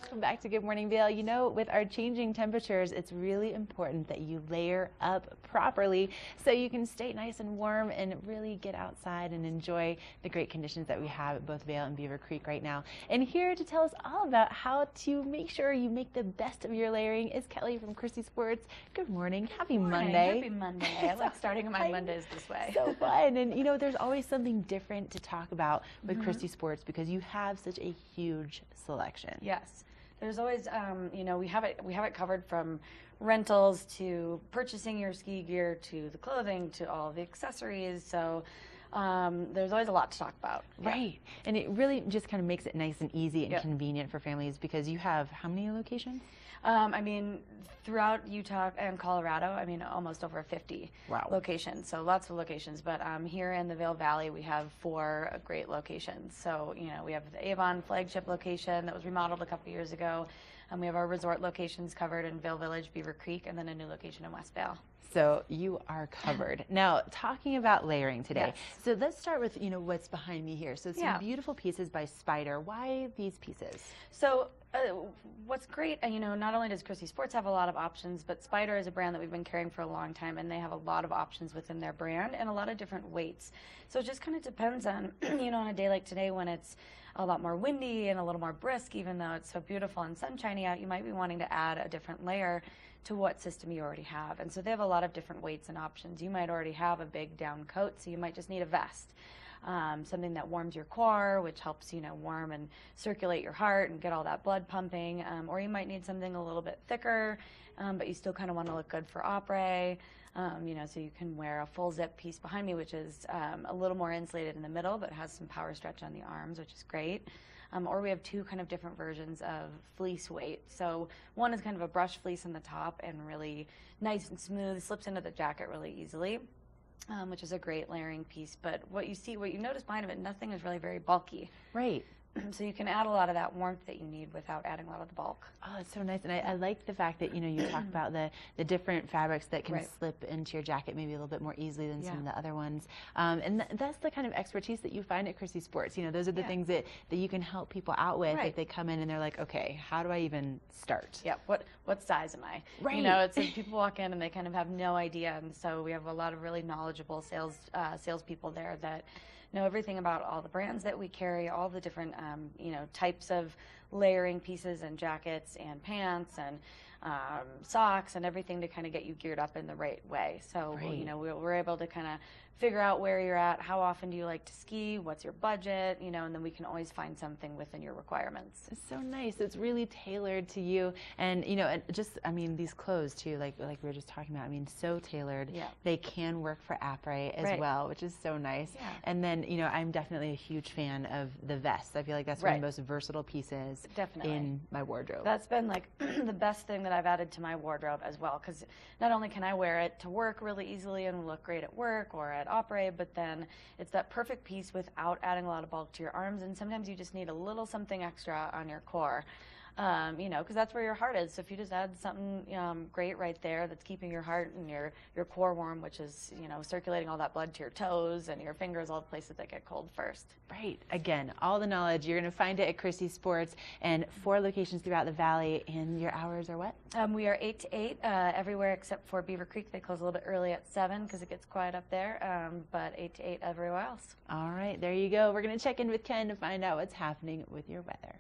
Welcome back to Good Morning Vail. You know, with our changing temperatures, it's really important that you layer up properly so you can stay nice and warm and really get outside and enjoy the great conditions that we have at both Vail and Beaver Creek right now. And here to tell us all about how to make sure you make the best of your layering is Kelly from Christy Sports. Good morning. Happy Monday. Happy Monday. I like starting my Mondays this way. So fun. And you know, there's always something different to talk about with Christy Sports because you have such a huge selection. Yes. There's always, you know, we have it covered from rentals to purchasing your ski gear to the clothing to all the accessories. So there's always a lot to talk about. Right. And it really just kind of makes it nice and easy and convenient for families because you have how many locations? I mean, throughout Utah and Colorado, I mean, almost over 50 locations. So lots of locations. But here in the Vail Valley, we have 4 great locations. So, you know, we have the Avon flagship location that was remodeled a couple years ago. We have our resort locations covered in Vail Village, Beaver Creek, and then a new location in West Vail. So you are covered. Now, talking about layering today. Yes. So let's start with, you know, what's behind me here. So some beautiful pieces by Spider. Why these pieces? So what's great, you know, not only does Christy Sports have a lot of options, but Spider is a brand that we've been carrying for a long time, and they have a lot of options within their brand and a lot of different weights. So it just kind of depends on, you know, on a day like today when it's a lot more windy and a little more brisk, even though it's so beautiful and sunshiny out, you might be wanting to add a different layer to what system you already have. And so they have a lot of different weights and options. You might already have a big down coat, so you might just need a vest. Something that warms your core, which helps, you know, warm and circulate your heart and get all that blood pumping. Or you might need something a little bit thicker, but you still kind of want to look good for après. You know, so you can wear a full zip piece behind me, which is a little more insulated in the middle, but has some power stretch on the arms, which is great. Or we have 2 kind of different versions of fleece weight. So one is kind of a brush fleece on the top and really nice and smooth, slips into the jacket really easily. Which is a great layering piece, but what you notice behind it, nothing is really very bulky. Right. So you can add a lot of that warmth that you need without adding a lot of the bulk. Oh, it's so nice. And I like the fact that, you know, you talk about the different fabrics that can slip into your jacket maybe a little bit more easily than some of the other ones. And that's the kind of expertise that you find at Christy Sports. You know, those are the things that you can help people out with if they come in and they're like, okay, how do I even start? Yeah, what size am I? Right. You know, it's like people walk in and they kind of have no idea. And so we have a lot of really knowledgeable salespeople there that know everything about all the brands that we carry, all the different, you know, types of layering pieces and jackets and pants and socks and everything to kind of get you geared up in the right way. So, you know, we're able to kind of figure out where you're at, how often do you like to ski, what's your budget, you know, and then we can always find something within your requirements. It's so nice. It's really tailored to you. And, you know, and just, I mean, these clothes too, like we were just talking about, I mean, so tailored. Yeah. They can work for après as well, which is so nice. Yeah. And then, you know, I'm definitely a huge fan of the vest. I feel like that's one of the most versatile pieces in my wardrobe. That's been like the best thing that I've added to my wardrobe as well, because not only can I wear it to work really easily and look great at work or at après, but then it's that perfect piece without adding a lot of bulk to your arms, and sometimes you just need a little something extra on your core. You know, because that's where your heart is. So if you just add something great right there that's keeping your heart and your core warm, which is, you know, circulating all that blood to your toes and your fingers, all the places that get cold first. Right. Again, all the knowledge, you're going to find it at Christy Sports, and 4 locations throughout the valley. And your hours are what? We are 8 to 8 everywhere except for Beaver Creek. They close a little bit early at 7 because it gets quiet up there, but 8 to 8 everywhere else. All right, there you go. We're going to check in with Ken to find out what's happening with your weather.